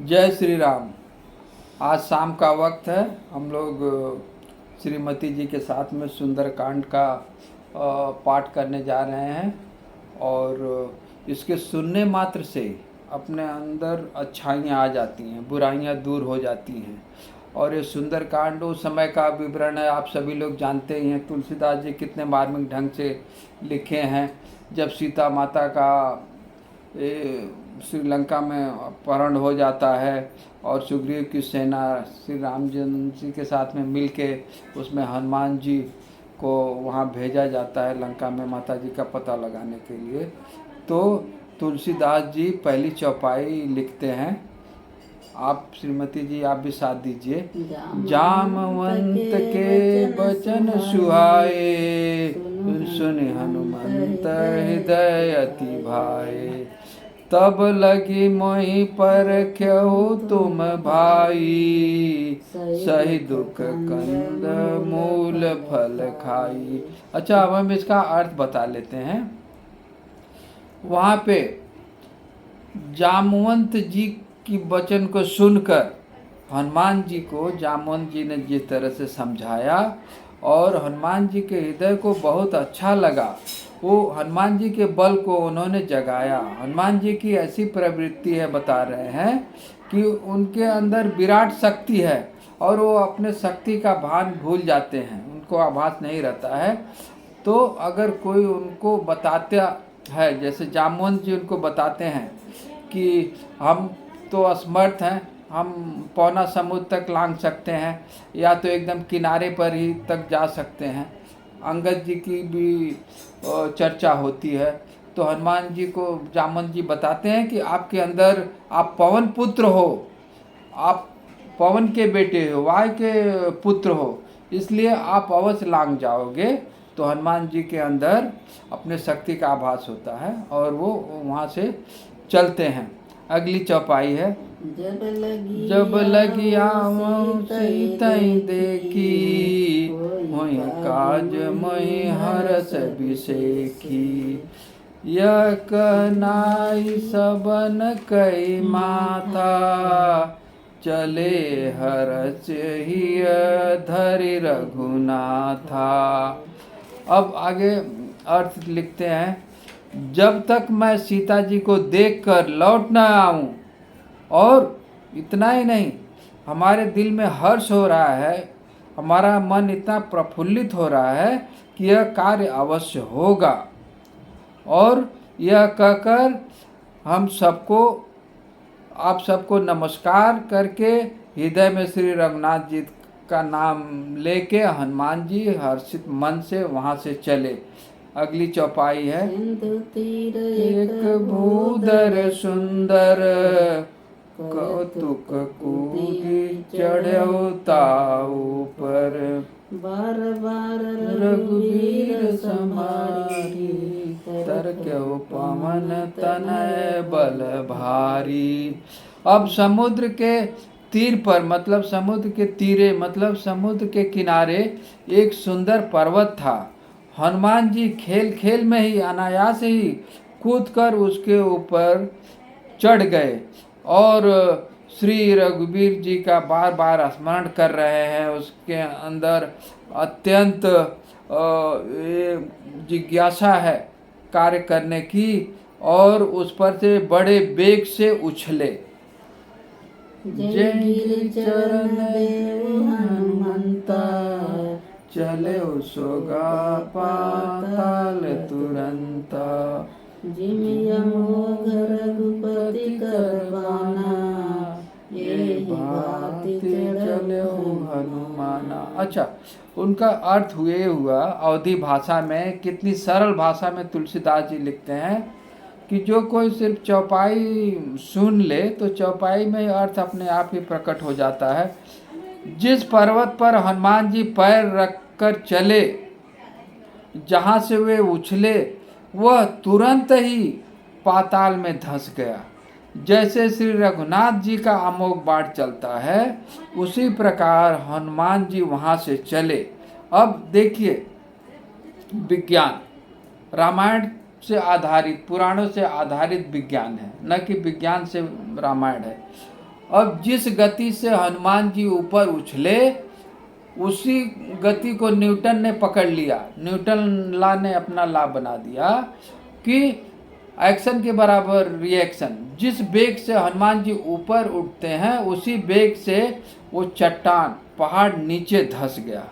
जय श्री राम। आज शाम का वक्त है। हम लोग श्रीमती जी के साथ में सुंदरकांड का पाठ करने जा रहे हैं और इसके सुनने मात्र से अपने अंदर अच्छाइयाँ आ जाती हैं, बुराइयाँ दूर हो जाती हैं। और ये सुंदरकांड उस समय का विवरण है, आप सभी लोग जानते ही हैं। तुलसीदास जी कितने मार्मिक ढंग से लिखे हैं। जब सीता माता का श्रीलंका में अपहरण हो जाता है और सुग्रीव की सेना श्री रामचंद्र जी के साथ में मिलके उसमें हनुमान जी को वहाँ भेजा जाता है लंका में माता जी का पता लगाने के लिए। तो तुलसीदास जी पहली चौपाई लिखते हैं। आप श्रीमती जी आप भी साथ दीजिए। जामवंत के वचन सुहाए, सुन हनुमंत हृदय अति भाए। तब लगी मोहि परख्यहु तुम भाई, सही दुख कंद मूल फल खाई। अच्छा, अब हम इसका अर्थ बता लेते हैं। वहाँ पे जामवंत जी की वचन को सुनकर हनुमान जी को जामवंत जी ने जिस तरह से समझाया और हनुमान जी के हृदय को बहुत अच्छा लगा, वो हनुमान जी के बल को उन्होंने जगाया। हनुमान जी की ऐसी प्रवृत्ति है, बता रहे हैं कि उनके अंदर विराट शक्ति है और वो अपने शक्ति का भान भूल जाते हैं, उनको आभास नहीं रहता है। तो अगर कोई उनको बताता है, जैसे जामवंत जी उनको बताते हैं कि हम तो असमर्थ हैं, हम पौना समुद्र तक लांघ सकते हैं या तो एकदम किनारे पर ही तक जा सकते हैं। अंगद जी की भी चर्चा होती है। तो हनुमान जी को जामवंत जी बताते हैं कि आपके अंदर आप पवन पुत्र हो, आप पवन के बेटे हो, वायु के पुत्र हो, इसलिए आप अवश्य लांघ जाओगे। तो हनुमान जी के अंदर अपने शक्ति का आभास होता है और वो वहाँ से चलते हैं। अगली चौपाई है। जब लगी आवं सीतई देखी, होई काज मोहि हरस बिसेखी। यह कनाई सबन कई माता, चले हरच हिय धरि रघुनाथा। अब आगे अर्थ लिखते हैं। जब तक मैं सीता जी को देखकर लौट न आऊं, और इतना ही नहीं, हमारे दिल में हर्ष हो रहा है, हमारा मन इतना प्रफुल्लित हो रहा है कि यह कार्य अवश्य होगा। और यह कहकर हम सबको, आप सबको नमस्कार करके हृदय में श्री रघुनाथ जी का नाम लेके हनुमान जी हर्षित मन से वहाँ से चले। अगली चौपाई है। एक भूधर सुंदर, कौतुक कूदी चढ़ो ताऊ पर। बार बार रघुवीर समारी, तरक्यो पवन तनय बल भारी। अब समुद्र के तीर पर, मतलब समुद्र के तीरे, मतलब समुद्र के किनारे एक सुंदर पर्वत था। हनुमान जी खेल खेल में ही, अनायास ही कूदकर उसके ऊपर चढ़ गए और श्री रघुवीर जी का बार बार स्मरण कर रहे हैं। उसके अंदर अत्यंत जिज्ञासा है कार्य करने की और उस पर से बड़े वेग से उछले। जय चरण हनुमंता, चले सोगा पाताल तुरंता। जिम यमोघ रघुपति करवाना, ये बात चले हनुमाना। अच्छा, उनका अर्थ हुए हुआ अवधी भाषा में, कितनी सरल भाषा में तुलसीदास जी लिखते हैं कि जो कोई सिर्फ चौपाई सुन ले तो चौपाई में अर्थ अपने आप ही प्रकट हो जाता है। जिस पर्वत पर हनुमान जी पैर रखकर चले, जहाँ से वे उछले, वह तुरंत ही पाताल में धंस गया। जैसे श्री रघुनाथ जी का अमोघ बाण चलता है, उसी प्रकार हनुमान जी वहाँ से चले। अब देखिए, विज्ञान रामायण से आधारित, पुराणों से आधारित विज्ञान है, न कि विज्ञान से रामायण है। अब जिस गति से हनुमान जी ऊपर उछले उसी गति को न्यूटन ने पकड़ लिया। न्यूटन लॉ ने अपना लॉ बना दिया कि एक्शन के बराबर रिएक्शन। जिस वेग से हनुमान जी ऊपर उठते हैं उसी वेग से वो चट्टान पहाड़ नीचे धंस गया।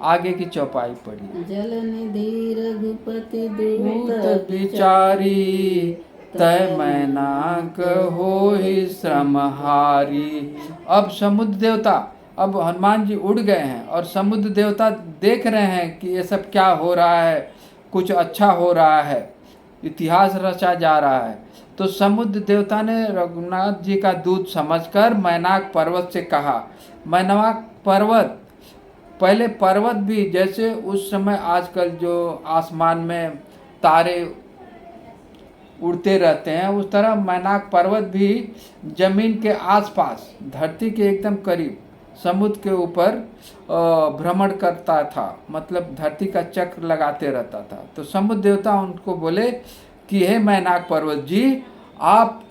आगे की चौपाई पढ़ी। जल निधि रघुपति दूत बिचारी तय मैनाक होहि श्रमहारी। अब समुद्र देवता, अब हनुमान जी उड़ गए हैं और समुद्र देवता देख रहे हैं कि ये सब क्या हो रहा है, कुछ अच्छा हो रहा है, इतिहास रचा जा रहा है। तो समुद्र देवता ने रघुनाथ जी का दूत समझकर मैनाक पर्वत से कहा। मैनाक पर्वत, पहले पर्वत भी जैसे उस समय आजकल जो आसमान में तारे उड़ते रहते हैं उस तरह मैनाक पर्वत भी जमीन के आसपास, धरती के एकदम करीब समुद्र के ऊपर भ्रमण करता था, मतलब धरती का चक्र लगाते रहता था। तो समुद्र देवता उनको बोले कि हे मैनाक पर्वत जी, आप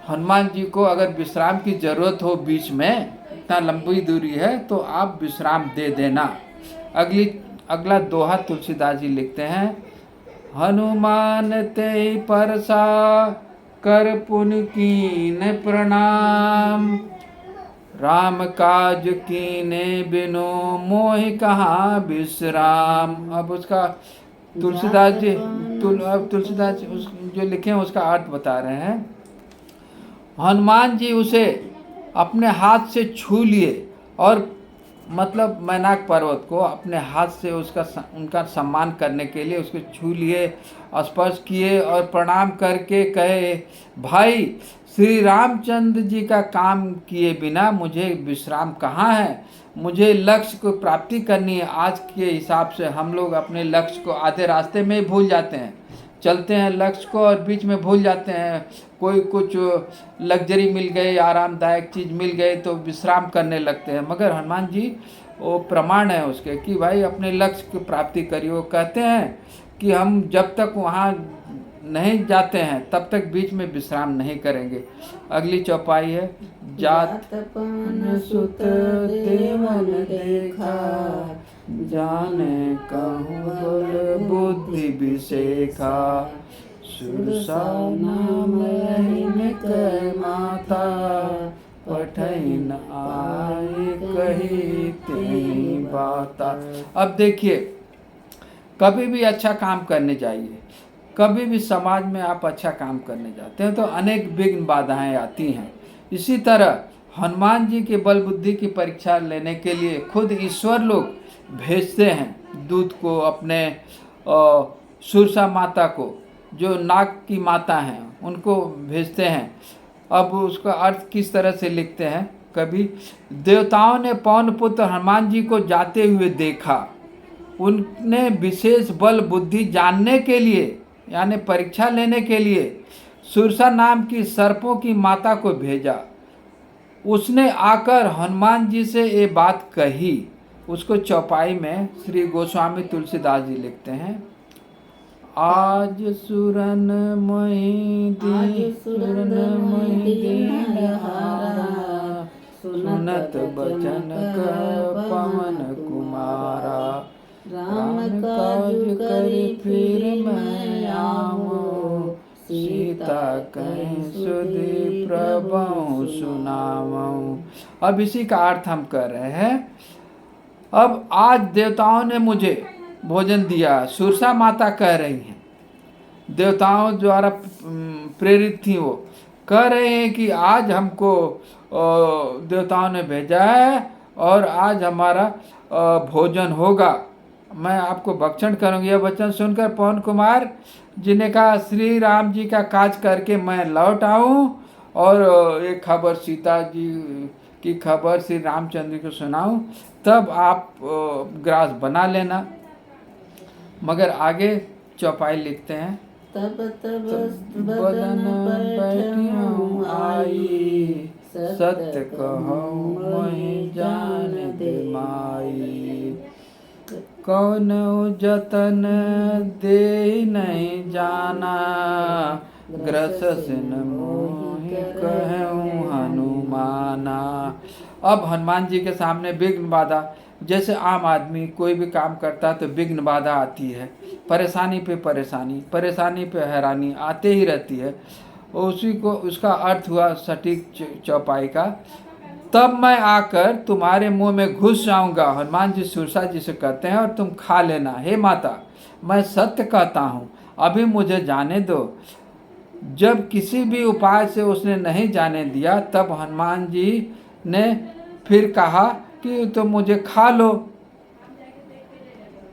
हनुमान जी को अगर विश्राम की जरूरत हो, बीच में इतना लंबी दूरी है तो आप विश्राम दे देना। अगला दोहा तुलसीदास जी लिखते हैं। हनुमान ते परसा कर पुन कीन प्रणाम, राम काज कीने बिनु मोहि कहाँ विश्राम। अब उसका तुलसीदास जी तुलसीदास जी जो लिखे हैं उसका अर्थ बता रहे हैं। हनुमान जी उसे अपने हाथ से छू लिए और मतलब मैनाक पर्वत को अपने हाथ से उनका सम्मान करने के लिए उसको छू लिए, स्पर्श किए और प्रणाम करके कहे, भाई श्री रामचंद्र जी का काम किए बिना मुझे विश्राम कहाँ है, मुझे लक्ष्य को प्राप्ति करनी है। आज के हिसाब से हम लोग अपने लक्ष्य को आधे रास्ते में ही भूल जाते हैं, चलते हैं लक्ष्य को और बीच में भूल जाते हैं। कोई कुछ लग्जरी मिल गई, आरामदायक चीज़ मिल गई तो विश्राम करने लगते हैं। मगर हनुमान जी वो प्रमाण है उसके कि भाई अपने लक्ष्य की प्राप्ति करिए। वो कहते हैं कि हम जब तक वहाँ नहीं जाते हैं तब तक बीच में विश्राम नहीं करेंगे। अगली चौपाई है। जात पवन सुत देवन देखा, जाने कहूँ बल बुद्धि विशेखा, सुरसा नाम रहिन कै माता, पठैन आए कही तेहि बाता। अब देखिए, कभी भी अच्छा काम करने जाइए, कभी भी समाज में आप अच्छा काम करने जाते हैं तो अनेक विघ्न बाधाएं आती हैं। इसी तरह हनुमान जी के बल बुद्धि की परीक्षा लेने के लिए खुद ईश्वर लोग भेजते हैं दूत को, अपने सुरसा माता को, जो नाग की माता हैं उनको भेजते हैं। अब उसका अर्थ किस तरह से लिखते हैं कभी। देवताओं ने पवन पुत्र हनुमान जी को जाते हुए देखा, उनने विशेष बल बुद्धि जानने के लिए यानी परीक्षा लेने के लिए सुरसा नाम की सर्पों की माता को भेजा। उसने आकर हनुमान जी से ये बात कही। उसको चौपाई में श्री गोस्वामी तुलसीदास जी लिखते हैं। आज सुरन मोहि दीन हारा, सुनत बचन पवन कुमारा, राम काज करि फिर मैं आऊँ, सीता कहीं सुधि प्रभु सुनाऊँ। अब इसी का अर्थ हम कर रहे हैं। अब आज देवताओं ने मुझे भोजन दिया, सुरसा माता कह रही हैं, देवताओं द्वारा प्रेरित थी, वो कह रहे हैं कि आज हमको देवताओं ने भेजा है और आज हमारा भोजन होगा, मैं आपको भक्षण करूँगी। यह वचन सुनकर पवन कुमार जी ने कहा, श्री राम जी का काज करके मैं लौट आऊँ और एक खबर सीता जी की खबर श्री रामचंद्र को सुनाऊँ, तब आप ग्रास बना लेना। मगर आगे चौपाई लिखते हैं। तब बदन बैठी हूँ आई, सत्य कहूँ मोहि जान दे माई, कौन जतन दे नहीं जाना, ग्रस सिन मोहि कहूँ हनुमाना। कीना। अब हनुमान जी के सामने विघ्न बाधा, जैसे आम आदमी कोई भी काम करता है तो विघ्न बाधा आती है, परेशानी पे परेशानी, परेशानी पे हैरानी आते ही रहती है। उसी को उसका अर्थ हुआ सटीक चौपाई का। तब मैं आकर तुम्हारे मुंह में घुस जाऊंगा, हनुमान जी सुरसा जी से कहते हैं, और तुम खा लेना। हे माता, मैं सत्य कहता हूँ, अभी मुझे जाने दो। जब किसी भी उपाय से उसने नहीं जाने दिया, तब हनुमान जी ने फिर कहा कि तुम मुझे खा लो।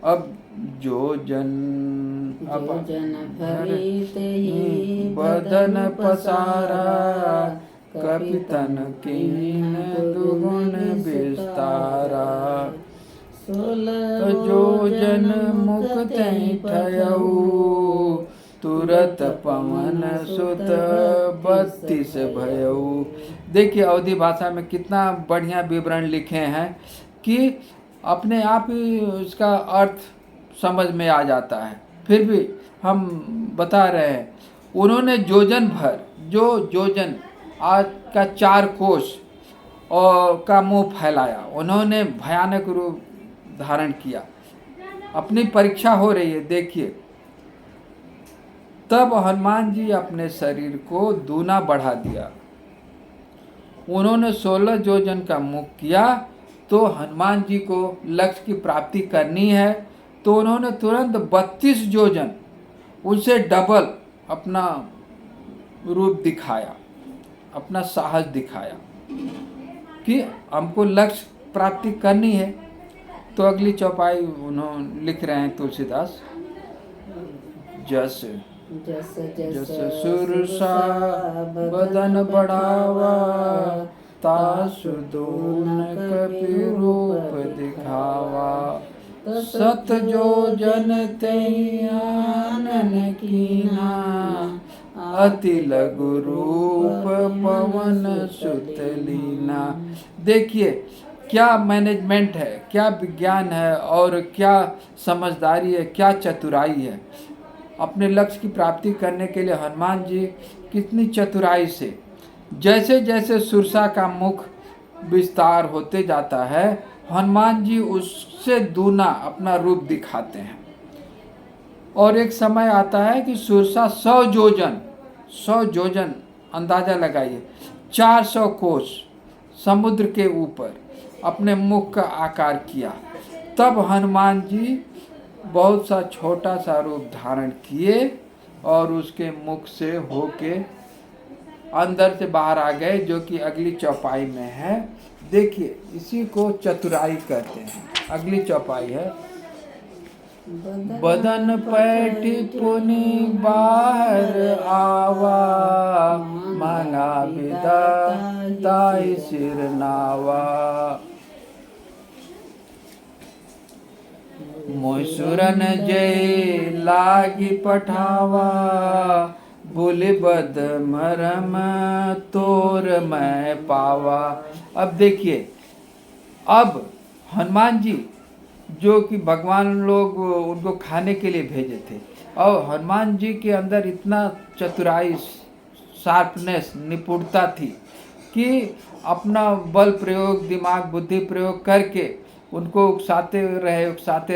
अब जो जन फलित ही बदन पसारा, कपितन कीन दुगुण विस्तारा। जो जन मुक्त ठयऊ, तुरत पवन सुत 32 भयऊ। देखिए अवधी भाषा में कितना बढ़िया विवरण लिखे हैं कि अपने आप ही उसका अर्थ समझ में आ जाता है। फिर भी हम बता रहे हैं, उन्होंने जोजन भर, जो जोजन आज का 4 कोस और का मुंह फैलाया, उन्होंने भयानक रूप धारण किया। अपनी परीक्षा हो रही है, देखिए। तब हनुमान जी अपने शरीर को दूना बढ़ा दिया। उन्होंने 16 जोजन का मुख किया। तो हनुमान जी को लक्ष्य की प्राप्ति करनी है, तो उन्होंने तुरंत 32 जोजन, उनसे डबल अपना रूप दिखाया, अपना साहस दिखाया कि हमको लक्ष्य प्राप्ति करनी है। तो अगली चौपाई उन्होंने लिख रहे हैं तुलसीदास, जस जस सुरसा बदन बढ़ावा, तासु दून कपि रूप दिखावा। सत जो जन तेहि आनन कीना, अति लघु रूप पवन सुत लीना। देखिए क्या मैनेजमेंट है, क्या विज्ञान है, और क्या समझदारी है, क्या चतुराई है। अपने लक्ष्य की प्राप्ति करने के लिए हनुमान जी कितनी चतुराई से, जैसे जैसे सुरसा का मुख विस्तार होते जाता है, हनुमान जी उससे दूना अपना रूप दिखाते हैं। और एक समय आता है कि सुरसा 100 जोजन अंदाजा लगाइए, 400 कोस समुद्र के ऊपर अपने मुख का आकार किया। तब हनुमान जी बहुत सा छोटा सा रूप धारण किए और उसके मुख से होके अंदर से बाहर आ गए, जो कि अगली चौपाई में है। देखिए इसी को चतुराई कहते हैं। अगली चौपाई है, बदन पैठी पुनि बाहर आवा, मांगा विदा ताई सिर नावा। मोसुरन जय लागी पठावा, बोले बद मरम तोर मैं पावा। अब देखिए, अब हनुमान जी जो कि भगवान लोग उनको खाने के लिए भेजे थे, और हनुमान जी के अंदर इतना चतुराई, शार्पनेस, निपुणता थी कि अपना बल प्रयोग, दिमाग बुद्धि प्रयोग करके उनको उकसाते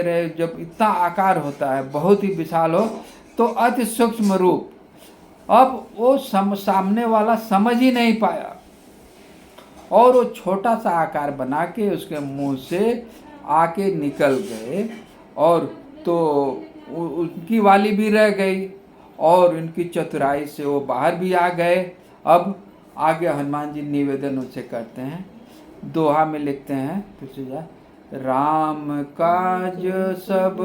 रहे। जब इतना आकार होता है, बहुत ही विशाल हो, तो अति सूक्ष्म रूप, अब वो सामने वाला समझ ही नहीं पाया, और वो छोटा सा आकार बना के उसके मुंह से आके निकल गए, और तो उनकी वाली भी रह गई, और उनकी चतुराई से वो बाहर भी आ गए। अब आगे हनुमान जी निवेदन उनसे करते हैं, दोहा में लिखते हैं, तुझे राम काज सब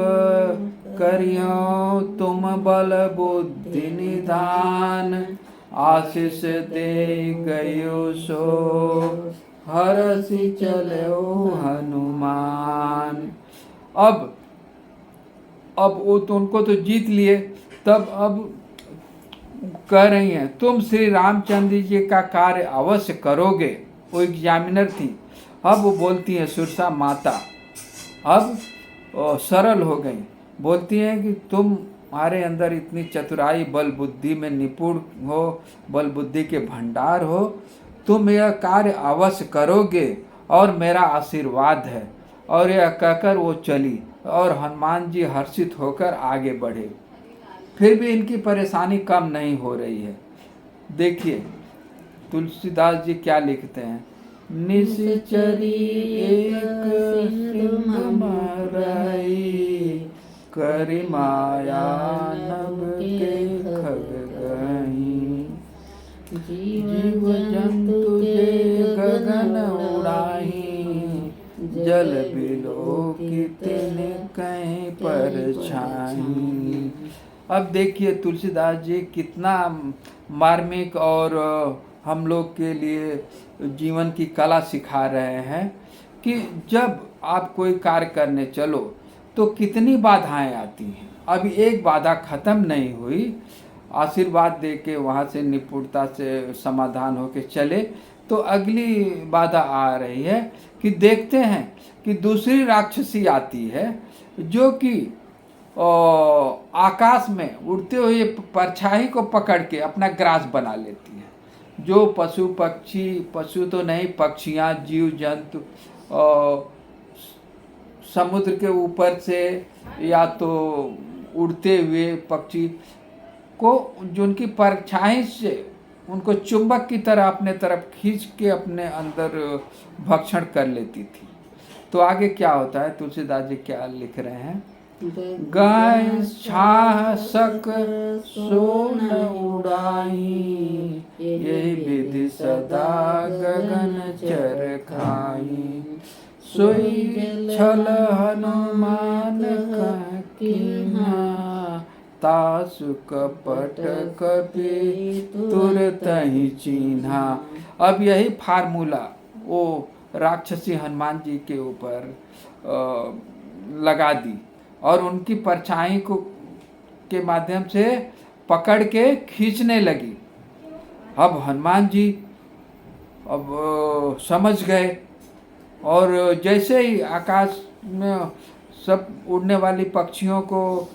करियो, तुम बल बुद्धि निधान, आशीष दे गयो सो, हरसि चलो हनुमान। अब वो तो उनको तो जीत लिए, तब अब कह रही हैं, तुम श्री रामचंद्र जी का कार्य अवश्य करोगे। वो एग्जामिनर थी। अब वो बोलती हैं, सुरसा माता अब सरल हो गई, बोलती हैं कि तुम्हारे अंदर इतनी चतुराई, बल बुद्धि में निपुण हो, बल बुद्धि के भंडार हो, तुम यह कार्य अवश्य करोगे और मेरा आशीर्वाद है। और यह कहकर वो चली और हनुमान जी हर्षित होकर आगे बढ़े। फिर भी इनकी परेशानी कम नहीं हो रही है। देखिए तुलसीदास जी क्या लिखते हैं। निश्चरी एक सिंधु मरई, करि माया नभ के खग गई। जीव जंतु जे गगन उड़ाही, जल बिलो कितने कहीं पर छाई। अब देखिए तुलसीदास जी कितना मार्मिक और हम लोग के लिए जीवन की कला सिखा रहे हैं कि जब आप कोई कार्य करने चलो तो कितनी बाधाएं आती हैं। अभी एक बाधा खत्म नहीं हुई, आशीर्वाद दे के वहाँ से निपुणता से समाधान होके चले तो अगली बाधा आ रही है कि देखते हैं कि दूसरी राक्षसी आती है जो कि आकाश में उड़ते हुए परछाई को पकड़ के अपना ग्रास बना लेती है। जो पशु पक्षी, पशु तो नहीं, पक्षियाँ, जीव जंतु समुद्र के ऊपर से या तो उड़ते हुए पक्षी को जो उनकी परछाई से उनको चुंबक की तरह अपने तरफ खींच के अपने अंदर भक्षण कर लेती थी। तो आगे क्या होता है, तुलसीदास जी क्या लिख रहे हैं। गाय छाह सक सोन उड़ाई, यही विधि सदा गगन चर खाई। सोई छल हनुमान कीन्हा, तासु कपट कपि तुरत ही चिन्हा। अब यही फार्मूला वो राक्षसी हनुमान जी के ऊपर लगा दी और उनकी परछाई को के माध्यम से पकड़ के खींचने लगी। अब हनुमान जी अब समझ गए और जैसे ही आकाश में सब उड़ने वाली पक्षियों को,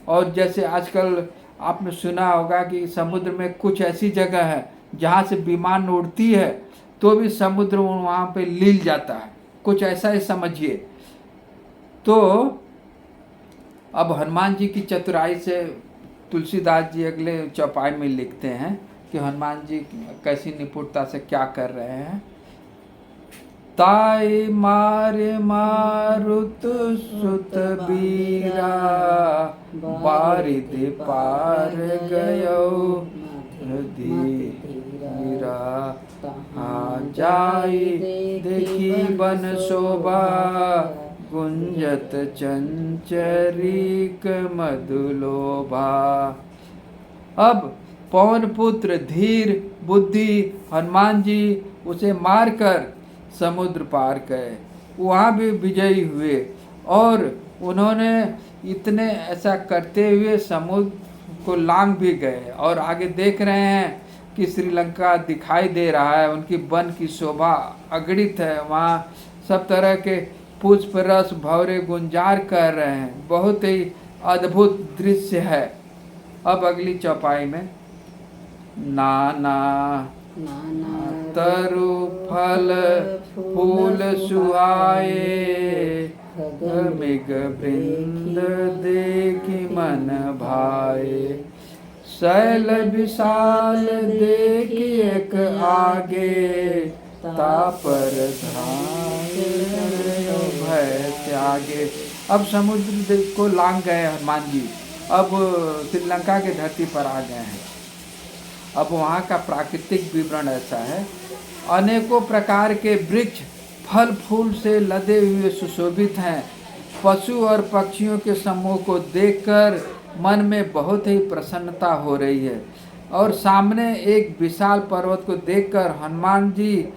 और जैसे आजकल आपने सुना होगा कि समुद्र में कुछ ऐसी जगह है जहाँ से विमान उड़ती है तो भी समुद्र वहाँ पे लील जाता है, कुछ ऐसा ही समझिए। तो अब हनुमान जी की चतुराई से तुलसीदास जी अगले चौपाई में लिखते हैं कि हनुमान जी कैसी निपुणता से क्या कर रहे हैं। ताई मारे मारुत सुत बीरा, बारिधि पार गयो धीरा। जाई देखी बन शोभा, गुंजत चंचरीक मधुलोभा। अब पवन पुत्र धीर बुद्धि हनुमान जी उसे मारकर समुद्र पार गए, वहाँ भी विजयी हुए और उन्होंने इतने ऐसा करते हुए समुद्र को लांग भी गए। और आगे देख रहे हैं कि श्रीलंका दिखाई दे रहा है, उनकी वन की शोभा अगणित है, वहाँ सब तरह के पुष्प रस भौरे गुंजार कर रहे हैं, बहुत ही अद्भुत दृश्य है। अब अगली चौपाई में नाना तरु फल फूल सुहाए, मृग वृंद देखी मन भाए। शैल विशाल देखी एक आगे, तापर भय त्यागे। अब समुद्र को लांग गए हनुमान जी, अब श्रीलंका के धरती पर आ गए हैं। अब वहाँ का प्राकृतिक विवरण ऐसा है, अनेकों प्रकार के वृक्ष फल फूल से लदे हुए सुशोभित हैं। पशु और पक्षियों के समूह को देखकर मन में बहुत ही प्रसन्नता हो रही है। और सामने एक विशाल पर्वत को देखकर हनुमान जी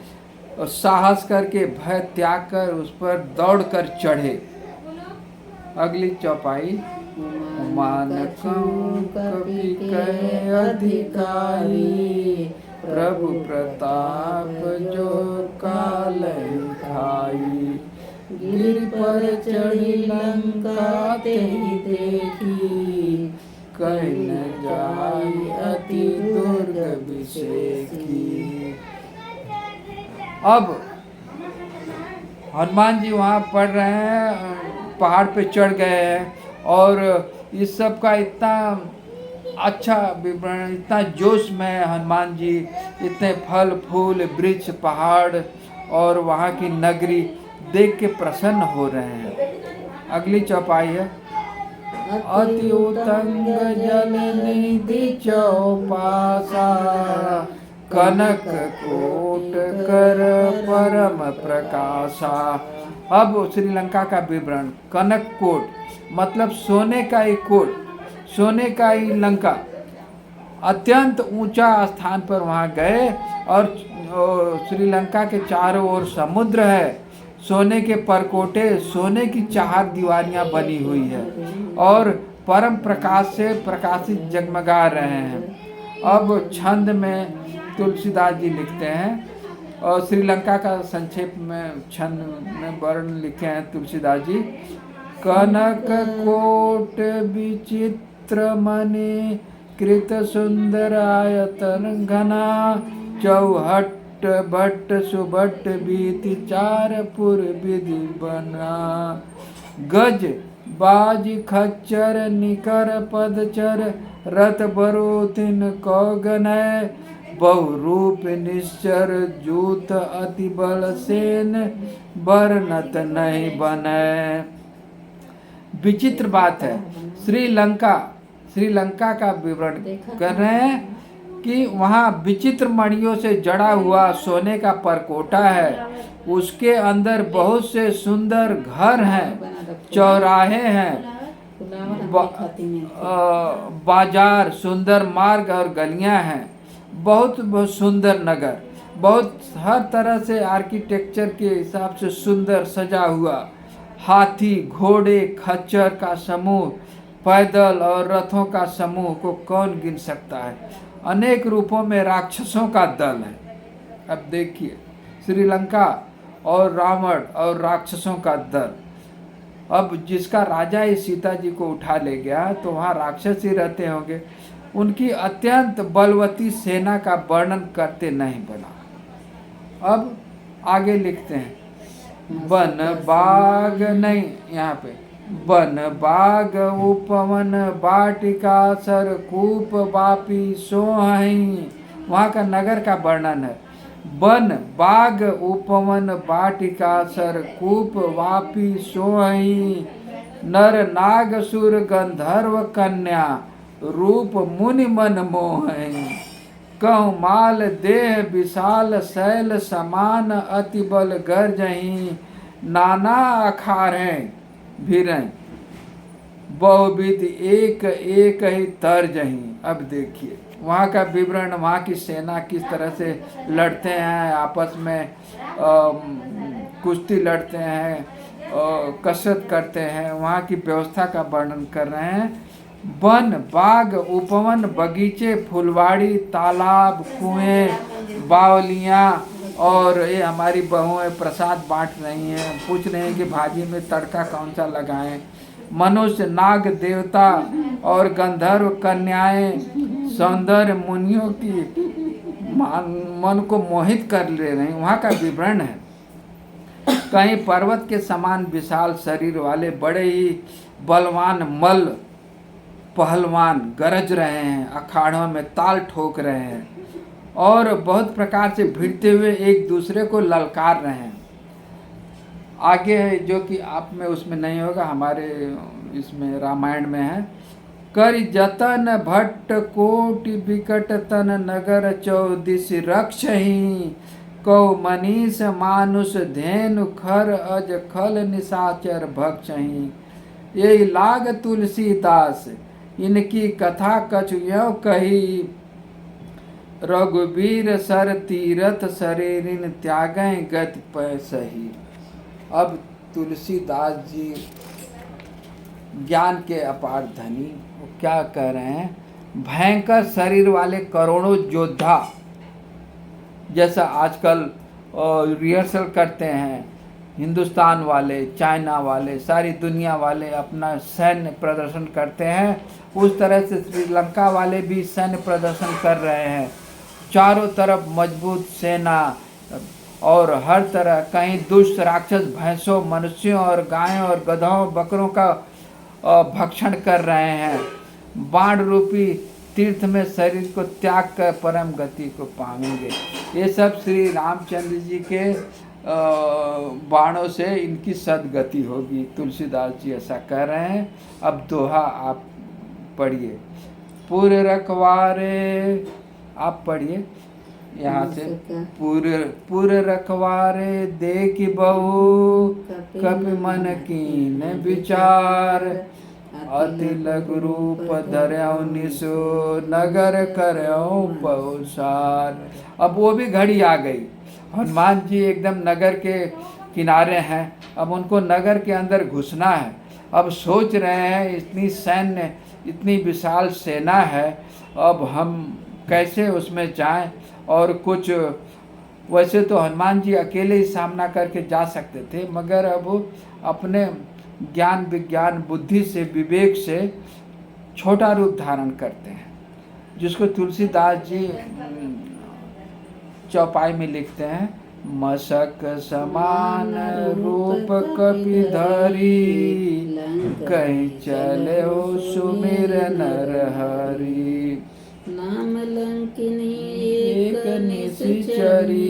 साहस करके भय त्याग कर उस पर दौड़कर चढ़े। अगली चौपाई मानकं कपि कहे अधिकारी, प्रभु प्रताप जो कालहि खाई। गिरि पर चढ़ी लंका तेहि देखी, कहि न जाई अति दुर्ग विषेखी। अब हनुमान जी वहाँ पढ़ रहे हैं, पहाड़ पे चढ़ गए हैं और इस सब का इतना अच्छा विवरण, इतना जोश में है हनुमान जी, इतने फल फूल वृक्ष पहाड़ और वहाँ की नगरी देख के प्रसन्न हो रहे हैं। अगली चौपाई है, अति उतंग जल निधि चौपासा, कनक कोट कर परम प्रकाशा। अब श्रीलंका का विवरण, कनक कोट मतलब सोने का ही कोट, सोने का ही लंका, अत्यंत ऊंचा स्थान पर वहाँ गए और श्रीलंका के चारों ओर समुद्र है, सोने के परकोटे, सोने की चार दीवारियां बनी हुई है और परम प्रकाश से प्रकाशित जगमगा रहे हैं। अब छंद में तुलसीदास जी लिखते हैं और श्रीलंका का संक्षेप में छंद में वर्ण लिखे हैं तुलसीदास जी। कनक कोट विचित्र मणि कृत सुंदर आयतन घना, चौहट भट्ट सुभट बीति चारपुर विधि बना, गज बाज खच्चर निकर पदचर रथ बरो तिन कौगनय, बहुरूप निश्चर जूत अति बल सेन बरनत नहीं बने। विचित्र बात है, श्रीलंका का विवरण कर रहे हैं कि वहाँ विचित्र मणियों से जड़ा हुआ सोने का परकोटा है, उसके अंदर बहुत से सुंदर घर हैं, चौराहे हैं, बाजार, सुंदर मार्ग और गलियां हैं, बहुत बहुत सुंदर नगर, बहुत हर तरह से आर्किटेक्चर के हिसाब से सुंदर सजा हुआ, हाथी घोड़े खच्चर का समूह, पैदल और रथों का समूह को कौन गिन सकता है, अनेक रूपों में राक्षसों का दल है। अब देखिए श्रीलंका और रावण और राक्षसों का दल। अब जिसका राजा ही सीता जी को उठा ले गया तो वहाँ राक्षस ही रहते होंगे। उनकी अत्यंत बलवती सेना का वर्णन करते नहीं बना। अब आगे लिखते हैं, वन बाग नहीं, यहाँ पे वन बाग उपवन बाटिका सरकूप बापी सोहई, वहाँ का नगर का वर्णन है। वन बाग उपवन बाटिका सरकूप वापी सोहई, नर नाग सुर गंधर्व कन्या रूप मुनि मन मोहई, कहु माल देह विशाल शैल समान अति बल गर्जही, नाना अखारें भिरें बहुविध एक एक ही तर्जही। अब देखिए वहाँ का विवरण, वहाँ की सेना किस तरह से लड़ते हैं, आपस में कुश्ती लड़ते हैं, कसरत करते हैं, वहाँ की व्यवस्था का वर्णन कर रहे हैं। वन बाग उपवन बगीचे फुलवाड़ी तालाब कुएं बावलियाँ, और ये हमारी बहुएं प्रसाद बांट रही हैं, पूछ रहे हैं कि भाजी में तड़का कौन सा लगाएं। मनुष्य नाग देवता और गंधर्व कन्याएं सौंदर्य मुनियों की मन को मोहित कर ले रहे हैं। वहाँ का विवरण है, कहीं पर्वत के समान विशाल शरीर वाले बड़े ही बलवान मल्ल पहलवान गरज रहे हैं, अखाड़ों में ताल ठोक रहे हैं और बहुत प्रकार से भिड़ते हुए एक दूसरे को ललकार रहे हैं। आगे है जो कि आप में उसमें नहीं होगा, हमारे इसमें रामायण में है। कर जतन भट्ट कोटि विकट तन नगर चौदिश रक्षही, कौ मनीष मानुष धेनु खर अज खल निशाचर भक्षही, यही लाग तुलसीदास इनकी कथा कछु यों कही, रघुवीर सर तीरथ शरीरिन त्यागें गति पै सही। अब तुलसीदास जी ज्ञान के अपार धनी, वो क्या कह रहे हैं, भयंकर शरीर वाले करोड़ों योद्धा, जैसा आजकल रिहर्सल करते हैं हिंदुस्तान वाले, चाइना वाले, सारी दुनिया वाले अपना सैन्य प्रदर्शन करते हैं, उस तरह से श्रीलंका वाले भी सैन्य प्रदर्शन कर रहे हैं। चारों तरफ मजबूत सेना, और हर तरह कहीं दुष्ट राक्षस भैंसों, मनुष्यों और गायों और गधों बकरों का भक्षण कर रहे हैं। बाण रूपी तीर्थ में शरीर को त्याग कर परम गति को पाएंगे। ये सब श्री रामचंद्र जी के बाणों से इनकी सदगति होगी। तुलसीदास जी ऐसा कह रहे हैं। अब दोहा आप पढ़िए। पूर रखवारे, आप पढ़िए यहाँ से। पूर रखवारे देखि बहु, कपि मन कीन विचार, अति लघु रूप धर्यो निसो, नगर करयो पहुसार। अब वो भी घड़ी आ गई। हनुमान जी एकदम नगर के किनारे हैं। अब उनको नगर के अंदर घुसना है। अब सोच रहे हैं इतनी सैन्य, इतनी विशाल सेना है, अब हम कैसे उसमें जाएं। और कुछ वैसे तो हनुमान जी अकेले ही सामना करके जा सकते थे, मगर अब अपने ज्ञान विज्ञान बुद्धि से, विवेक से छोटा रूप धारण करते हैं, जिसको तुलसीदास जी चौपाई में लिखते हैं। मशक समान रूप कपि धरी, कहीं चले हो सुमिर नर हरि। नाम लंकिनी एक निश्चरी,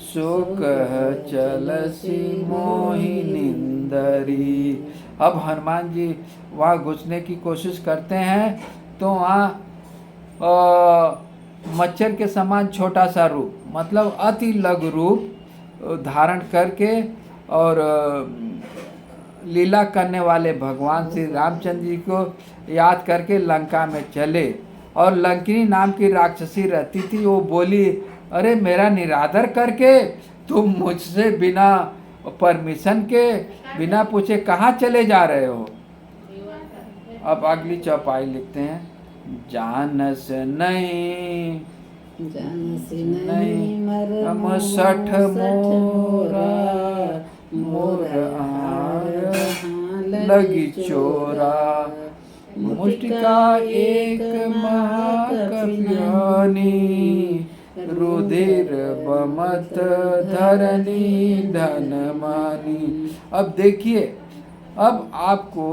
सो कह चलसी मोहि निंदरी। अब हनुमान जी वहाँ घुसने की कोशिश करते हैं तो वहाँ मच्छर के समान छोटा सा रूप, मतलब अति लघु रूप धारण करके और लीला करने वाले भगवान श्री रामचंद्र जी को याद करके लंका में चले। और लंकिनी नाम की राक्षसी रहती थी, वो बोली, अरे मेरा निरादर करके तुम मुझसे बिना परमिशन के, बिना पूछे कहाँ चले जा रहे हो। अब अगली चौपाई लिखते हैं। जानस नहीं, जानस नहीं मरम सठ मोरा, मोर लगी चोरा, मुष्टिका एक महाकपियानी, रुधिर बमत धरनी धन मानी। अब देखिए, अब आपको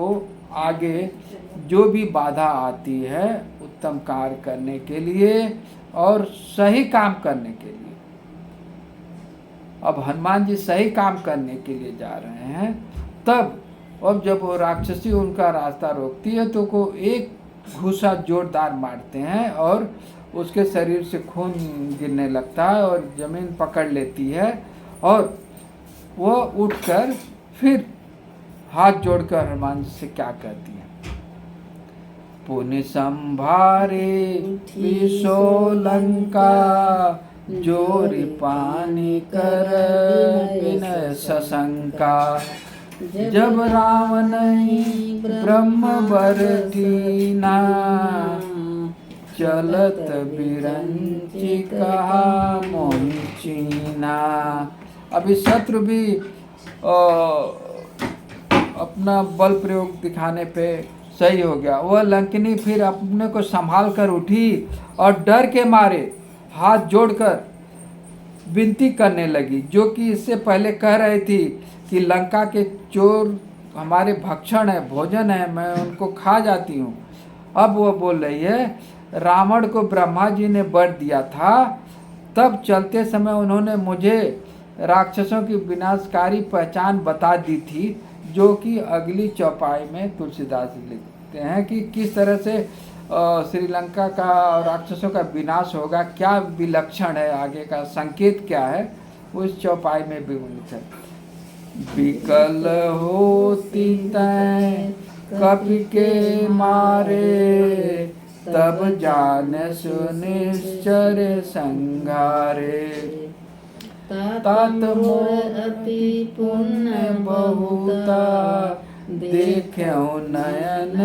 आगे जो भी बाधा आती है उत्तम कार्य करने के लिए और सही काम करने के लिए, अब हनुमान जी सही काम करने के लिए जा रहे हैं। तब अब जब वो राक्षसी उनका रास्ता रोकती है तो को एक घूसा जोरदार मारते हैं और उसके शरीर से खून गिरने लगता है और जमीन पकड़ लेती है। और वो उठकर फिर हाथ जोड़कर हनुमान जी से क्या कहती है। पुनि संभारे विशो लंका, जोरि पानी कर विनय सशंका, जब राम नहीं ब्रह्म बर कीना, चलत बिरंची कहा मोहि चीना। अभी शत्रु भी अपना बल प्रयोग दिखाने पे सही हो गया। वह लंकिनी फिर अपने को संभाल कर उठी और डर के मारे हाथ जोड़कर विनती करने लगी, जो कि इससे पहले कह रही थी कि लंका के चोर हमारे भक्षण है, भोजन है, मैं उनको खा जाती हूँ। अब वो बोल रही है, रावण को ब्रह्मा जी ने वर दिया था, तब चलते समय उन्होंने मुझे राक्षसों की विनाशकारी पहचान बता दी थी, जो कि अगली चौपाई में तुलसीदास लिखते हैं कि किस तरह से श्रीलंका का राक्षसों का विनाश होगा, क्या विलक्षण है, आगे का संकेत क्या है, उस चौपाई में भी लिखा है। विकल होती तै कपि के मारे, तब जान सुनिश्चर संघारे, तात मोर अति पुण्य बहुता, देख्यो नयन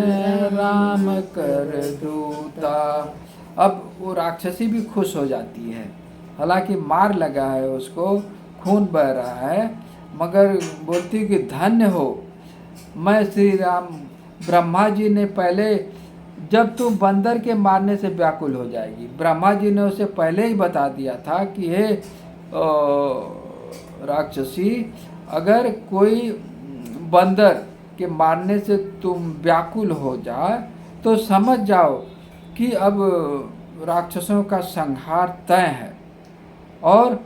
राम कर दूता। अब वो राक्षसी भी खुश हो जाती है, हालांकि मार लगा है उसको, खून बह रहा है, मगर बोलती कि धन्य हो, मैं श्री राम, ब्रह्मा जी ने पहले, जब तुम बंदर के मारने से व्याकुल हो जाएगी, ब्रह्मा जी ने उसे पहले ही बता दिया था कि हे राक्षसी, अगर कोई बंदर के मारने से तुम व्याकुल हो जाए तो समझ जाओ कि अब राक्षसों का संहार तय है। और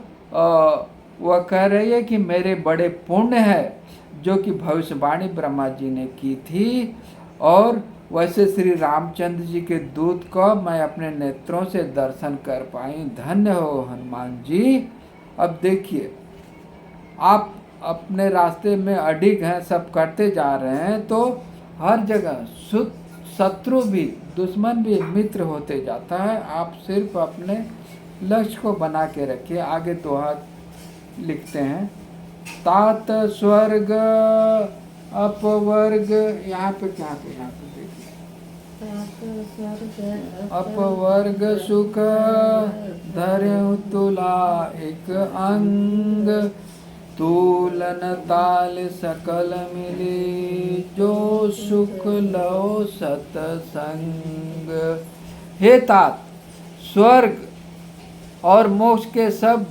वह कह रही है कि मेरे बड़े पुण्य है जो कि भविष्यवाणी ब्रह्मा जी ने की थी, और वैसे श्री रामचंद्र जी के दूत को मैं अपने नेत्रों से दर्शन कर पाई। धन्य हो हनुमान जी। अब देखिए, आप अपने रास्ते में अडिग हैं, सब करते जा रहे हैं, तो हर जगह शत्रु भी, दुश्मन भी मित्र होते जाता है। आप सिर्फ अपने लक्ष्य को बना के रखिए। आगे दोहा लिखते हैं, तात स्वर्ग अपवर्ग, यहाँ पे देखिए, अपवर्ग सुख धर्यु तुला एक अंग, तूलन ताल सकल मिली जो सुख लो सतसंग। हे तात, स्वर्ग और मोक्ष के सब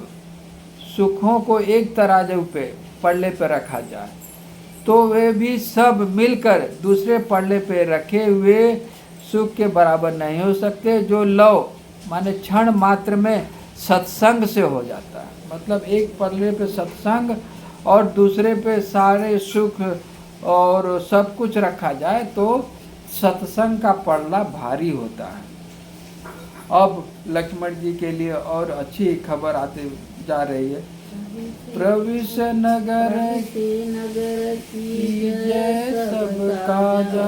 सुखों को एक तराजू पे पल्ले पे रखा जाए तो वे भी सब मिलकर दूसरे पल्ले पे रखे हुए सुख के बराबर नहीं हो सकते, जो लव माने क्षण मात्र में सत्संग से हो जाता है। मतलब एक पल्ले पे सत्संग और दूसरे पे सारे सुख और सब कुछ रखा जाए तो सत्संग का पल्ला भारी होता है। अब लक्ष्मण जी के लिए और अच्छी खबर आते जा रही है। प्रविश नगर की जय सब काजा,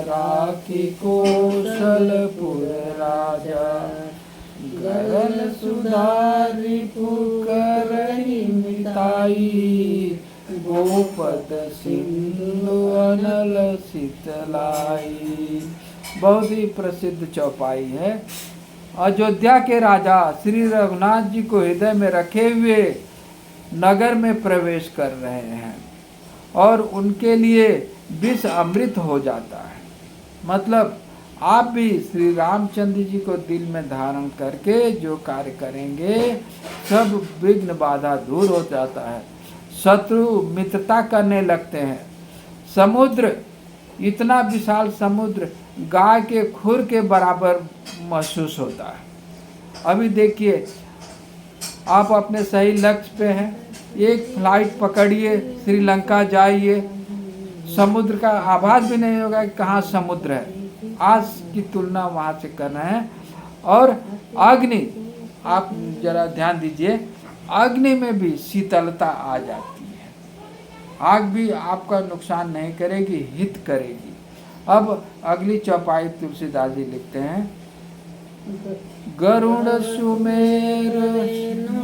राखी कौशलपुर राजा, गरल सुधारी पुकरही मिताई, गोपद सिंधु अनल शीतलाई। बहुत ही प्रसिद्ध चौपाई है। अयोध्या के राजा श्री रघुनाथ जी को हृदय में रखे हुए नगर में प्रवेश कर रहे हैं और उनके लिए विष अमृत हो जाता है। मतलब आप भी श्री रामचंद्र जी को दिल में धारण करके जो कार्य करेंगे सब विघ्न बाधा दूर हो जाता है। शत्रु मित्रता करने लगते हैं। समुद्र, इतना विशाल समुद्र गाय के खुर के बराबर महसूस होता है। अभी देखिए, आप अपने सही लक्ष्य पे हैं, एक फ्लाइट पकड़िए, श्रीलंका जाइए, समुद्र का आभास भी नहीं होगा कि कहाँ समुद्र है। आज की तुलना वहाँ से कर रहे हैं। और अग्नि, आप जरा ध्यान दीजिए, अग्नि में भी शीतलता आ जाती है। आग भी आपका नुकसान नहीं करेगी, हित करेगी। अब अगली चौपाई तुलसीदास जी लिखते हैं, गरुड़ सुमेर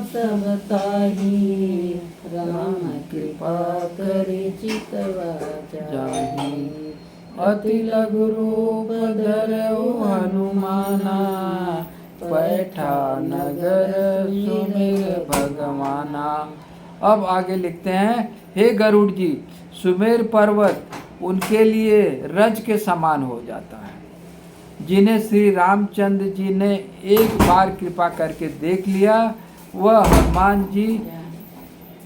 सबताही, राम कृपा करे चितवा जाहि, अति लघु रूप धरऊ हनुमाना, पैठा नगर सुमेर भगवाना। अब आगे लिखते हैं, हे गरुड़ जी, सुमेर पर्वत उनके लिए रज के समान हो जाता है, जिन्हें श्री रामचंद्र जी ने एक बार कृपा करके देख लिया। वह हनुमान जी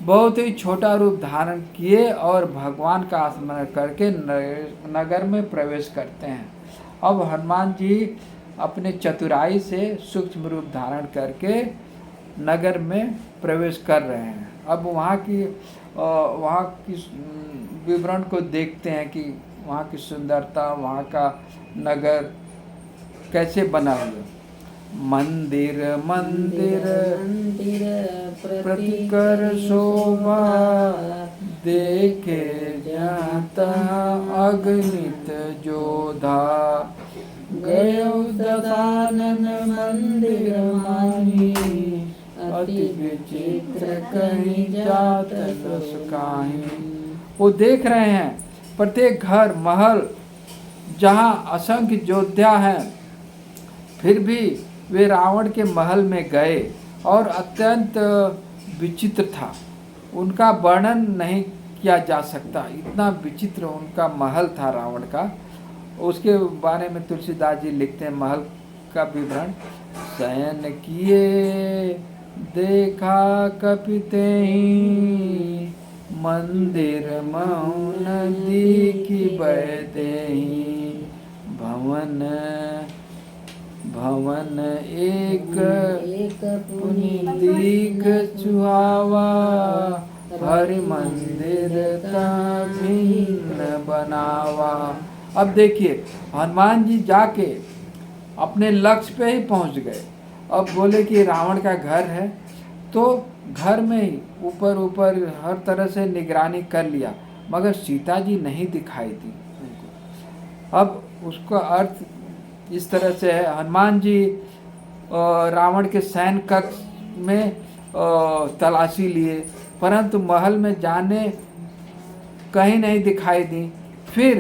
बहुत ही छोटा रूप धारण किए और भगवान का स्मरण करके नगर में प्रवेश करते हैं। अब हनुमान जी अपने चतुराई से सूक्ष्म रूप धारण करके नगर में प्रवेश कर रहे हैं। अब वहाँ की विवरण को देखते हैं कि वहाँ की सुंदरता, वहाँ का नगर कैसे बना हुआ। मंदिर मंदिर प्रतिकर शोभा, देखे जाता अगणित जोधा, गयो दशानन मंदिर माही, अति विचित्र कहीं जात सुखाही। वो देख रहे हैं प्रत्येक घर महल जहाँ असंख्य योद्धा हैं, फिर भी वे रावण के महल में गए और अत्यंत विचित्र था। उनका वर्णन नहीं किया जा सकता, इतना विचित्र उनका महल था रावण का। उसके बारे में तुलसीदास जी लिखते हैं महल का विवरण, शयन किए देखा कपितेहि मंदिर मौन दीखी बहतेहि भवन भवन एक पुनि दीख चुहावा हरि मंदिर भिन्न बनावा। अब देखिए हनुमान जी जाके अपने लक्ष्य पे ही पहुंच गए। अब बोले कि रावण का घर है, तो घर में ही ऊपर ऊपर हर तरह से निगरानी कर लिया, मगर सीता जी नहीं दिखाई दी उनको। अब उसका अर्थ इस तरह से है, हनुमान जी रावण के सैन्य कक्ष में तलाशी लिए, परंतु महल में जाने कहीं नहीं दिखाई दी। फिर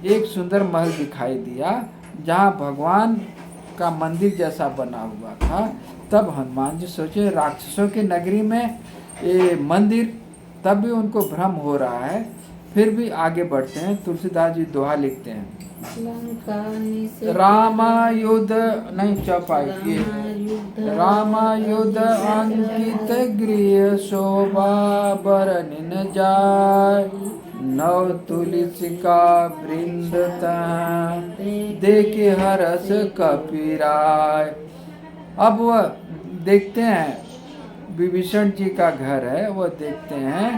एक सुंदर महल दिखाई दिया जहाँ भगवान का मंदिर जैसा बना हुआ था। तब हनुमान जी सोचे राक्षसों की नगरी में ये मंदिर, तब भी उनको भ्रम हो रहा है, फिर भी आगे बढ़ते हैं। तुलसीदास जी दोहा लिखते हैं, रामायुध नहीं चौपाई, रामायुध अंकित गृह शोभा बरनिन जाय नव तुलसिका वृंद देखे हरस कपिराय। अब वह देखते हैं, विभीषण जी का घर है, वह देखते हैं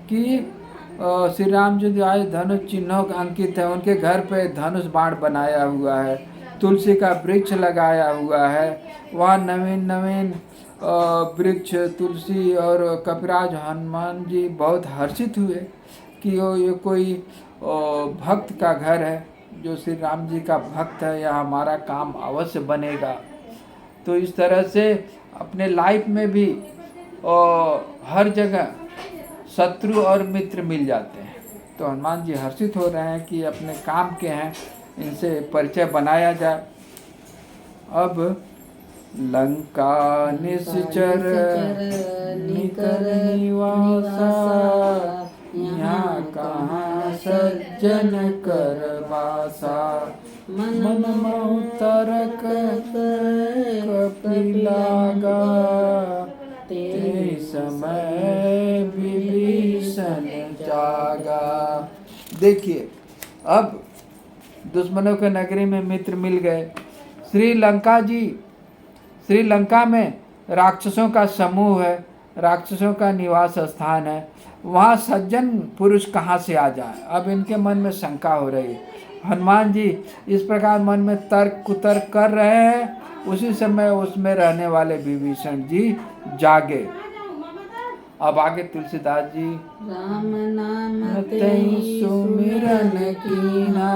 कि श्री राम जी आए, धनुष चिन्हों अंकित है, उनके घर पे धनुष बाण बनाया हुआ है, तुलसी का वृक्ष लगाया हुआ है, वहाँ नवीन नवीन वृक्ष तुलसी और कपिराज। हनुमान जी बहुत हर्षित हुए कि ये कोई भक्त का घर है, जो श्री राम जी का भक्त है, या हमारा काम अवश्य बनेगा। तो इस तरह से अपने लाइफ में भी हर जगह शत्रु और मित्र मिल जाते हैं। तो हनुमान जी हर्षित हो रहे हैं कि अपने काम के हैं, इनसे परिचय बनाया जाए। अब लंका निश्चर निकर निवासा यहाँ कहाँ सज्जन कर वासा मन महु तरक कपिलागा ते समय विभीषण जागा। देखिए अब दुश्मनों के नगरी में मित्र मिल गए। श्रीलंका में राक्षसों का समूह है, राक्षसों का निवास स्थान है, वहाँ सज्जन पुरुष कहाँ से आ जाए। अब इनके मन में शंका हो रही है। हनुमान जी इस प्रकार मन में तर्क कुतर्क कर रहे हैं, उसी समय उसमें रहने वाले विभीषण जी जागे। अब आगे तुलसीदास जी, राम नाम तेहि सुमिरन कीना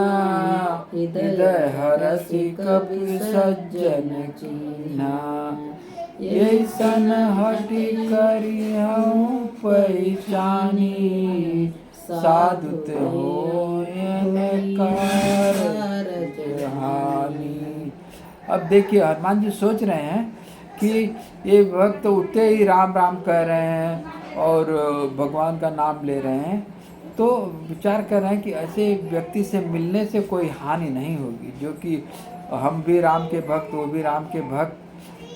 हृदय हरषि कपि सज्जन कीना ऐसन हठि करिहउँ पहिचानी साधुत होयन कारज हानि। अब देखिए हनुमान जी सोच रहे हैं कि ये भक्त उठते ही राम राम कह रहे हैं और भगवान का नाम ले रहे हैं, तो विचार कर रहे हैं कि ऐसे व्यक्ति से मिलने से कोई हानि नहीं होगी, जो कि हम भी राम के भक्त, वो भी राम के भक्त।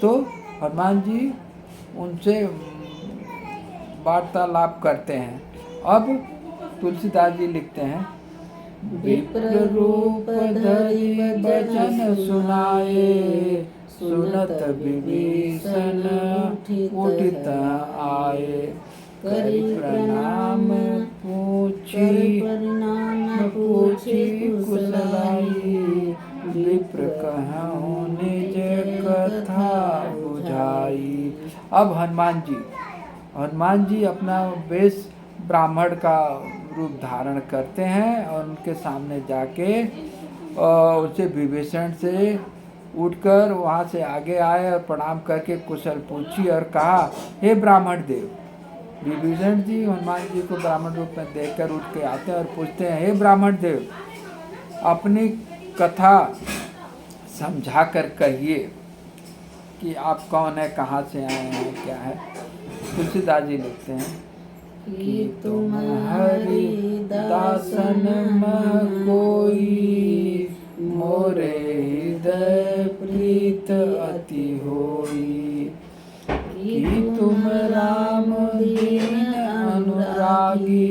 तो हनुमान जी उनसे वार्तालाप करते हैं। अब तुलसीदास जी लिखते हैं, विप्र रूप धरि वचन सुनाए सुनत विभीषण उठित आए करि प्रणाम पूछी कुशलाई विप्र कहूँ निज कथा बुझाई। अब हनुमान जी अपना वेश ब्राह्मण का रूप धारण करते हैं और उनके सामने जाके उनसे विभीषण से उठकर वहाँ से आगे आए और प्रणाम करके कुशल पूछी और कहा, हे ब्राह्मण देव। विभीषण जी हनुमान जी को ब्राह्मण रूप में देखकर उठ के आते हैं और पूछते हैं, हे ब्राह्मण देव, अपनी कथा समझा कर कहिए कि आप कौन है, कहाँ से आए हैं, क्या है। तुलसीदास जी लिखते हैं कि तुम हरि दासन मह कोई मोरे हृदय प्रीत अति होई कि तुम राम दीन अनुरागी,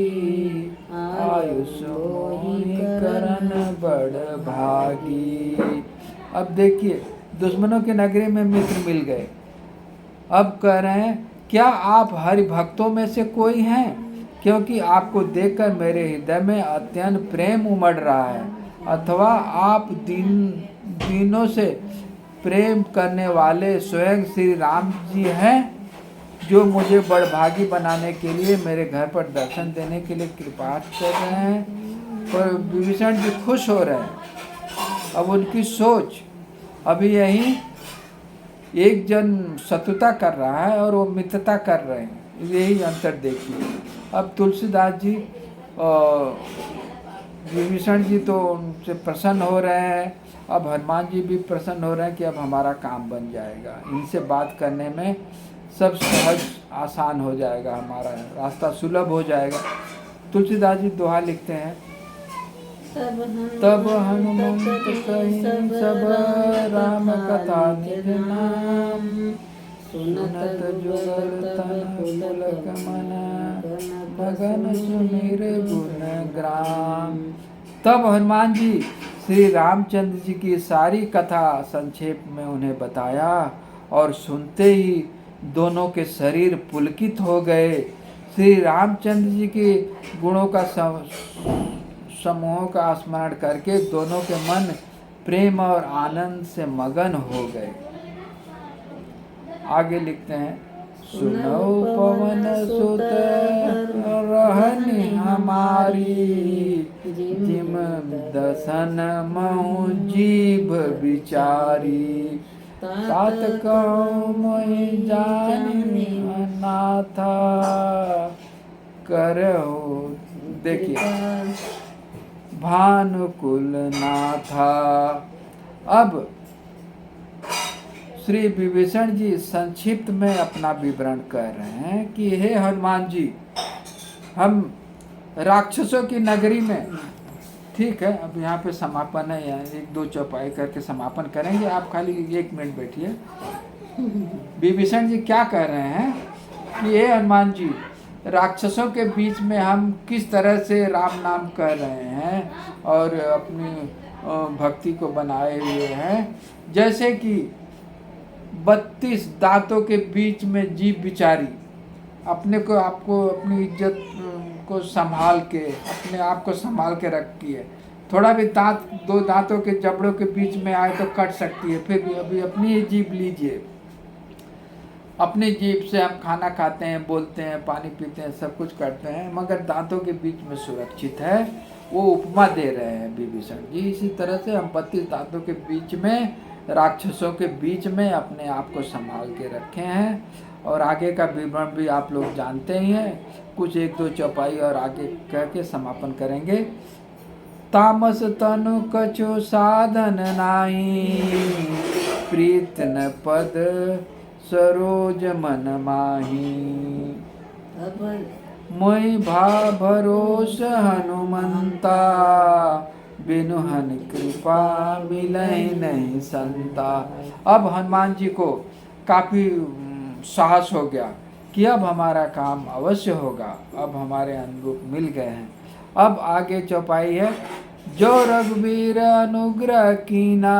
आयुष मोहि करन बड़ भागी। अब देखिए, दुश्मनों की नगरी में मित्र मिल गए। अब कह रहे हैं, क्या आप हरि भक्तों में से कोई हैं? क्योंकि आपको देखकर मेरे हृदय में अत्यंत प्रेम उमड़ रहा है। अथवा आप दीनों से प्रेम करने वाले स्वयं श्री राम जी हैं, जो मुझे बड़भागी बनाने के लिए मेरे घर पर दर्शन देने के लिए कृपा कर रहे हैं। पर विभीषण जी खुश हो रहे हैं। अब उनकी सोच, अभी यही एक जन शत्रुता कर रहा है और वो मित्रता कर रहे हैं, यही अंतर देखिए। अब तुलसीदास जी विभीषण जी तो उनसे प्रसन्न हो रहे हैं। अब हनुमान जी भी प्रसन्न हो रहे हैं कि अब हमारा काम बन जाएगा, इनसे बात करने में सब सहज आसान हो जाएगा, हमारा रास्ता सुलभ हो जाएगा। तुलसीदास जी दोहा लिखते हैं, तब हनुमंत कहीं सब राम कथा निज नाम, सुनत जुगल तन पुलक मन, मगन सुमिर गुण ग्राम। तब हनुमान जी श्री रामचंद्र जी की सारी कथा संक्षेप में उन्हें बताया, और सुनते ही दोनों के शरीर पुलकित हो गए। श्री रामचंद्र जी के गुणों का समूहों का स्मरण करके दोनों के मन प्रेम और आनंद से मगन हो गए। आगे लिखते हैं, सुनो पवन सुत रहनि हमारी, जिम दसन महु जीभ विचारी, तात कहूँ मोहि जानि नाथा, करहु देखिए भानुकुल नाथा। अब श्री विभीषण जी संक्षिप्त में अपना विवरण कर रहे हैं कि हे हनुमान जी, हम राक्षसों की नगरी में, ठीक है, अब यहाँ पे समापन है, या एक दो चौपाई करके समापन करेंगे, आप खाली 1 मिनट बैठिए। विभीषण जी क्या कह रहे हैं कि हे हनुमान जी, राक्षसों के बीच में हम किस तरह से राम नाम कर रहे हैं और अपनी भक्ति को बनाए हुए हैं, जैसे कि 32 दांतों के बीच में जीभ बिचारी अपने को आपको अपनी इज्जत को संभाल के, अपने आप को संभाल के रखती है। थोड़ा भी दांत, 2 दांतों के जबड़ों के बीच में आए तो कट सकती है, फिर भी अभी अपनी ही जीभ लीजिए। अपनी जीभ से हम खाना खाते हैं, बोलते हैं, पानी पीते हैं, सब कुछ करते हैं, मगर दांतों के बीच में सुरक्षित है। वो उपमा दे रहे हैं विभीषण जी। इसी तरह से हम 32 दांतों के बीच में, राक्षसों के बीच में अपने आप को संभाल के रखे हैं। और आगे का विवरण भी आप लोग जानते ही हैं, कुछ 1-2 चौपाई और आगे कह के समापन करेंगे। तामस तनु कछु साधन नाही, प्रीत न पद सरोज मन माही, मोहि भा भरोस हनुमंता, बिनु हन कृपा मिलहि नहीं संता। अब हनुमान जी को काफी साहस हो गया कि अब हमारा काम अवश्य होगा, अब हमारे अनुरूप मिल गए हैं। अब आगे चौपाई है, जो रघुवीर अनुग्रह कीना,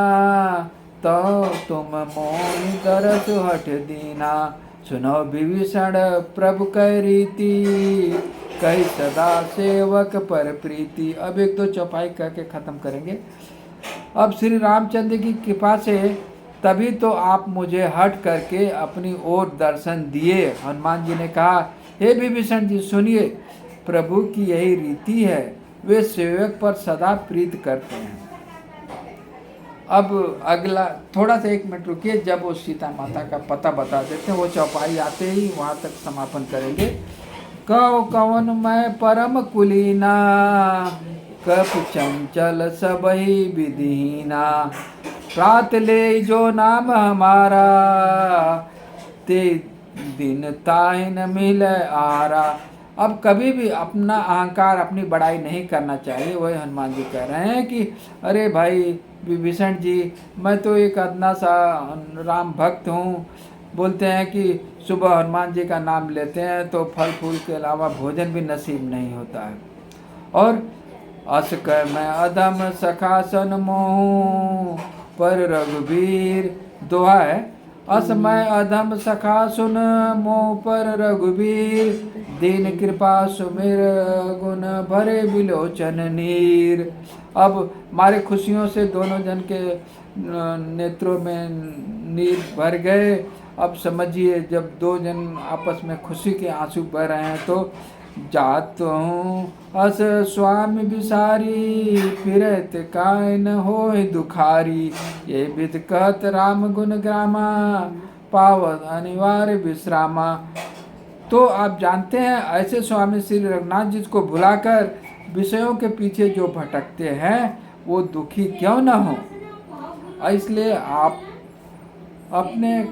तो तुम मोहि दरस हठ दीना, सुनो विभीषण प्रभु कै रीति, कही सदा सेवक पर प्रीति। अब 1-2 चौपाई करके खत्म करेंगे। अब श्री रामचंद्र की कृपा से तभी तो आप मुझे हट करके अपनी ओर दर्शन दिए। हनुमान जी ने कहा, हे विभीषण जी सुनिए, प्रभु की यही रीति है, वे सेवक पर सदा प्रीत करते हैं। अब अगला थोड़ा सा 1 मिनट रुकिए, जब वो सीता माता का पता बता देते हैं, वो चौपाई आते ही वहाँ तक समापन करेंगे। कहो कवन मैं परम कुलीना, कप चंचल सबही विधिहीना, प्रात ले जो नाम हमारा, ते दिन ताहि न मिले आरा। अब कभी भी अपना अहंकार, अपनी बड़ाई नहीं करना चाहिए। वही हनुमान जी कह रहे हैं कि अरे भाई विभीषण जी, मैं तो एक अदना सा राम भक्त हूँ। बोलते हैं कि सुबह हनुमान जी का नाम लेते हैं तो फल फूल के अलावा भोजन भी नसीब नहीं होता है। और अस कर मैं अधम सखा सन मोहूँ पर रघुबीर, दोहा है। अस मैं अधम सखा सुन मोह पर रघुबीर, दीन कृपा सुमिर गुण भरे बिलोचन नीर। अब मारे खुशियों से दोनों जन के नेत्रों में नीर भर गए। अब समझिए जब दो जन आपस में खुशी के आंसू बह रहे हैं तो जात हूँ अस स्वामी बिसारी, फिरत काय न होय दुखारी, ये विद कहत राम गुण ग्रामा, पावत अनिवार्य विश्रामा। तो आप जानते हैं ऐसे स्वामी श्री रघुनाथ जी को भुलाकर विषयों के पीछे जो भटकते हैं वो दुखी क्यों न हो। इसलिए आप अपने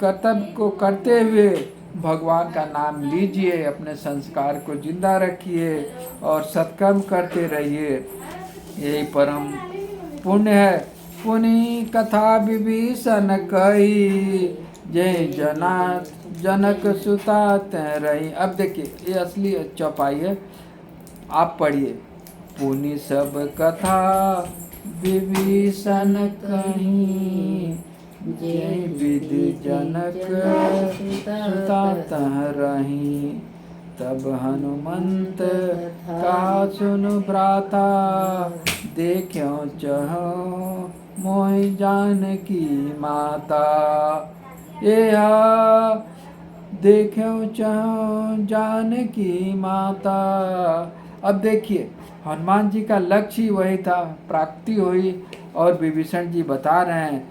कर्तव्य को करते हुए भगवान का नाम लीजिए, अपने संस्कार को जिंदा रखिए और सत्कर्म करते रहिए, यही परम पुण्य है। पुनि कथा विभीषण कही, जय जनक सुता तै रही। अब देखिए ये असली चौपाई है, आप पढ़िए। पुनि सब कथा विभीषण कही, जय विद जनक सुता तह रही, तब हनुमंत का सुन भ्राता, देखो चहो मोह जानकी माता। यह देखो चहो जानकी माता। अब देखिए हनुमान जी का लक्ष्य ही वही था, प्राप्ति हुई और विभीषण जी बता रहे हैं।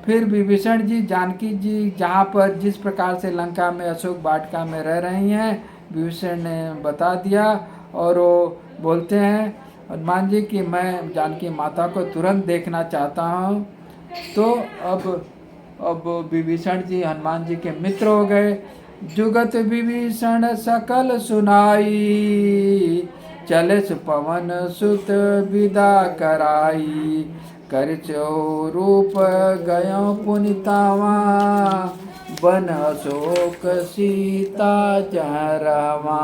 फिर विभीषण जी जानकी जी जहाँ पर जिस प्रकार से लंका में अशोक वाटिका में रह रही हैं विभीषण ने बता दिया। और वो बोलते हैं हनुमान जी कि मैं जानकी माता को तुरंत देखना चाहता हूँ। तो अब विभीषण जी हनुमान जी के मित्र हो गए। जुगत विभीषण सकल सुनाई, चले पवन सुत विदा कराई, कर चो रूप गयो पुनितावा, बन अशोक सीता जहरावा।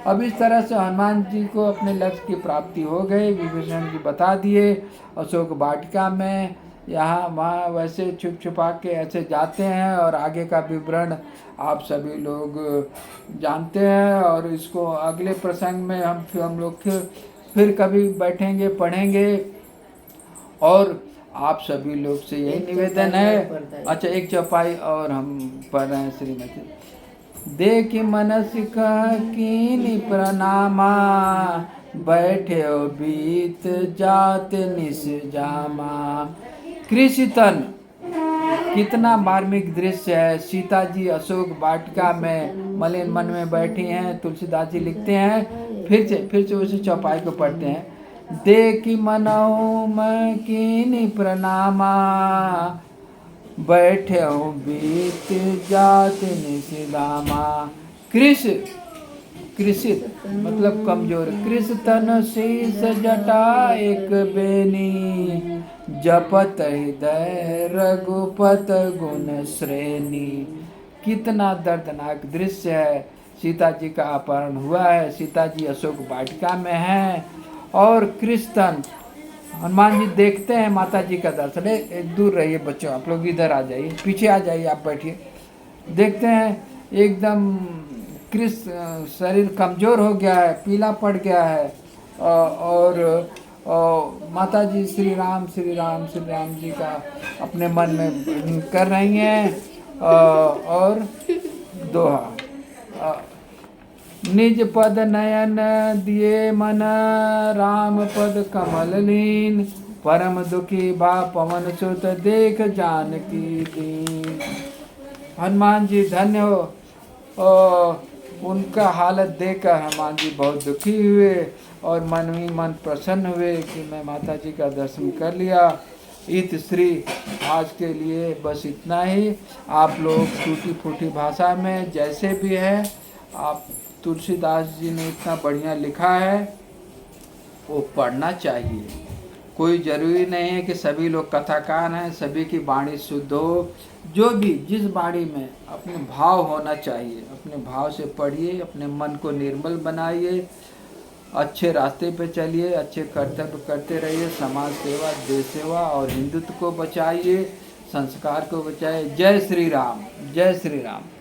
अब इस तरह से हनुमान जी को अपने लक्ष्य की प्राप्ति हो गई। विभीषण जी बता दिए अशोक वाटिका में यहाँ वहाँ वैसे छुप छुपा के ऐसे जाते हैं और आगे का विवरण आप सभी लोग जानते हैं। और इसको अगले प्रसंग में हम लोग फिर कभी बैठेंगे पढ़ेंगे। और आप सभी लोग से यही निवेदन है। अच्छा एक चौपाई और हम पढ़ रहे हैं श्रीमती। देख मनसिका कीनी प्रणामा, बैठे बीत जात निस जामा। कृषितन कितना मार्मिक दृश्य है। सीता जी अशोक वाटिका में मलिन मन में बैठी हैं। तुलसीदास जी लिखते हैं, फिर से उसी चौपाई को पढ़ते हैं। देखी मनऊ मैं कीनी प्रणामा, बैठे बीत जात निशिदामा। कृषित मतलब कमजोर। कृष तन शीस जटा एक बेनी, जपत हृदय रघुपत गुण श्रेणी। कितना दर्दनाक दृश्य है। सीता जी का अपहरण हुआ है, सीता जी अशोक वाटिका में हैं और कृष्ण हनुमान जी देखते हैं माता जी का दर्शन। दूर रहिए बच्चों, आप लोग इधर आ जाइए, पीछे आ जाइए, आप बैठिए। देखते हैं एकदम कृष्ण शरीर कमज़ोर हो गया है, पीला पड़ गया है। और माता जी श्री राम जी का अपने मन में कर रही हैं। और दोहा। निज पद नयन दिए मन, राम पद कमल लीन, परम दुखी बा पवन सुत, देख जानकी दीन। हनुमान जी धन्य हो। उनका हालत देखकर हनुमान जी बहुत दुखी हुए और मन ही मन प्रसन्न हुए कि मैं माता जी का दर्शन कर लिया। इत श्री आज के लिए बस इतना ही। आप लोग टूटी फूटी भाषा में जैसे भी है, आप तुलसीदास जी ने इतना बढ़िया लिखा है वो पढ़ना चाहिए। कोई जरूरी नहीं है कि सभी लोग कथाकार हैं, सभी की वाणी शुद्ध हो। जो भी जिस वाणी में अपने भाव होना चाहिए, अपने भाव से पढ़िए, अपने मन को निर्मल बनाइए, अच्छे रास्ते पे चलिए, अच्छे कर्तव्य करते रहिए, समाज सेवा, देश सेवा और हिंदुत्व को बचाइए, संस्कार को बचाइए। जय श्री राम, जय श्री राम।